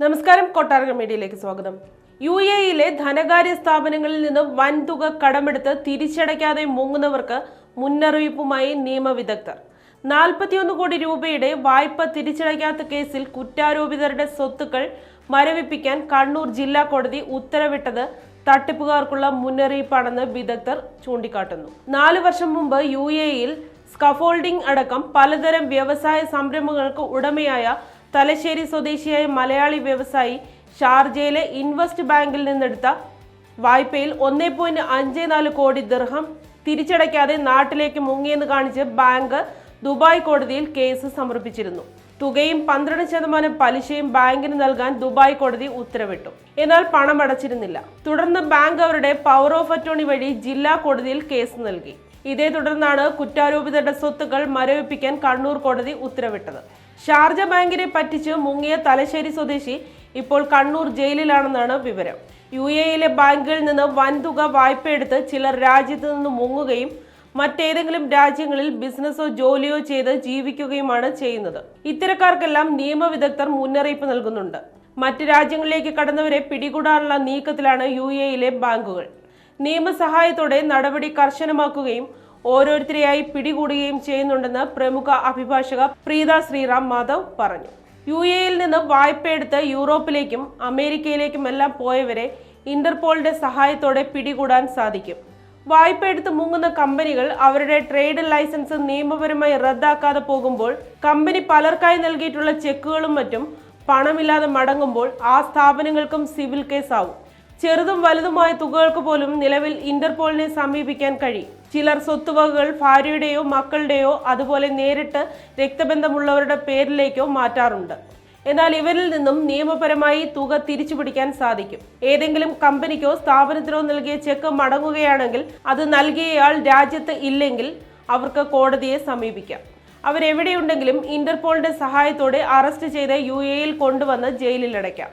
നമസ്കാരം, കൊട്ടാരക്കര മീഡിയയിലേക്ക് സ്വാഗതം. UAE-യിലെ ധനകാര്യ സ്ഥാപനങ്ങളിൽ നിന്ന് വൻതുക കടമെടുത്ത് തിരിച്ചടയ്ക്കാതെ മുങ്ങുന്നവർക്ക് മുന്നറിയിപ്പുമായി നിയമവിദഗ്ധർ. 41 കോടി രൂപയുടെ വായ്പ തിരിച്ചടയ്ക്കാത്ത കേസിൽ കുറ്റാരോപിതരുടെ സ്വത്തുക്കൾ മരവിപ്പിക്കാൻ കണ്ണൂർ ജില്ലാ കോടതി ഉത്തരവിട്ടത് തട്ടിപ്പുകാർക്കുള്ള മുന്നറിയിപ്പാണെന്ന് വിദഗ്ധർ ചൂണ്ടിക്കാട്ടുന്നു. 4 വർഷം മുമ്പ് UAE-യിൽ സ്കഫോൾഡിംഗ് അടക്കം പലതരം വ്യവസായ സംരംഭങ്ങൾക്ക് ഉടമയായ തലശ്ശേരി സ്വദേശിയായ മലയാളി വ്യവസായി ഷാർജയിലെ ഇൻവെസ്റ്റ് ബാങ്കിൽ നിന്നെടുത്ത വായ്പയിൽ 1.54 കോടി ദിർഹം തിരിച്ചടയ്ക്കാതെ നാട്ടിലേക്ക് മുങ്ങിയെന്ന് കാണിച്ച് ബാങ്ക് ദുബായ് കോടതിയിൽ കേസ് സമർപ്പിച്ചിരുന്നു. തുകയും 12% പലിശയും ബാങ്കിന് നൽകാൻ ദുബായ് കോടതി ഉത്തരവിട്ടു. എന്നാൽ പണം അടച്ചിരുന്നില്ല. തുടർന്ന് ബാങ്ക് അവരുടെ പവർ ഓഫ് അറ്റോർണി വഴി ജില്ലാ കോടതിയിൽ കേസ് നൽകി. ഇതേ തുടർന്നാണ് കുറ്റാരോപിതരുടെ സ്വത്തുക്കൾ മരവിപ്പിക്കാൻ കണ്ണൂർ കോടതി ഉത്തരവിട്ടത്. ഷാർജ ബാങ്കിനെ പറ്റിച്ച് മുങ്ങിയ തലശ്ശേരി സ്വദേശി ഇപ്പോൾ കണ്ണൂർ ജയിലിലാണെന്നാണ് വിവരം. UAE-യിലെ ബാങ്കുകളിൽ നിന്ന് വൻതുക വായ്പയെടുത്ത് ചിലർ രാജ്യത്ത് നിന്ന് മുങ്ങുകയും മറ്റേതെങ്കിലും രാജ്യങ്ങളിൽ ബിസിനസ്സോ ജോലിയോ ചെയ്ത് ജീവിക്കുകയുമാണ് ചെയ്യുന്നത്. ഇത്തരക്കാർക്കെല്ലാം നിയമവിദഗ്ധർ മുന്നറിയിപ്പ് നൽകുന്നുണ്ട്. മറ്റ് രാജ്യങ്ങളിലേക്ക് കടന്നവരെ പിടികൂടാനുള്ള നീക്കത്തിലാണ് UAE-യിലെ ബാങ്കുകൾ. നിയമസഹായത്തോടെ നടപടി കർശനമാക്കുകയും ഓരോരുത്തരെയായി പിടികൂടുകയും ചെയ്യുന്നുണ്ടെന്ന് പ്രമുഖ അഭിഭാഷക പ്രീത ശ്രീറാം മാധവ് പറഞ്ഞു. UAE-യിൽ നിന്ന് വായ്പയെടുത്ത് യൂറോപ്പിലേക്കും അമേരിക്കയിലേക്കുമെല്ലാം പോയവരെ ഇന്റർപോളിന്റെ സഹായത്തോടെ പിടികൂടാൻ സാധിക്കും. വായ്പയെടുത്ത് മുങ്ങുന്ന കമ്പനികൾ അവരുടെ ട്രേഡ് ലൈസൻസ് നിയമപരമായി റദ്ദാക്കാതെ പോകുമ്പോൾ കമ്പനി പലർക്കായി നൽകിയിട്ടുള്ള ചെക്കുകളും മറ്റും പണമില്ലാതെ മടങ്ങുമ്പോൾ ആ സ്ഥാപനങ്ങൾക്കും സിവിൽ കേസാവും. ചെറുതും വലുതുമായ തുകകൾക്ക് പോലും നിലവിൽ ഇന്റർപോളിനെ സമീപിക്കാൻ കഴിയും. ചിലർ സ്വത്തുവകകൾ ഭാര്യയുടെയോ മക്കളുടെയോ അതുപോലെ നേരിട്ട് രക്തബന്ധമുള്ളവരുടെ പേരിലേക്കോ മാറ്റാറുണ്ട്. എന്നാൽ ഇവരിൽ നിന്നും നിയമപരമായി തുക തിരിച്ചുപിടിക്കാൻ സാധിക്കും. ഏതെങ്കിലും കമ്പനിക്കോ സ്ഥാപനത്തിനോ നൽകിയ ചെക്ക് മടങ്ങുകയാണെങ്കിൽ അത് നൽകിയയാൾ രാജ്യത്ത് ഇല്ലെങ്കിൽ അവർക്ക് കോടതിയെ സമീപിക്കാം. അവരെവിടെയുണ്ടെങ്കിലും ഇന്റർപോളിന്റെ സഹായത്തോടെ അറസ്റ്റ് ചെയ്ത് UAE-യിൽ കൊണ്ടുവന്ന് ജയിലിലടയ്ക്കാം.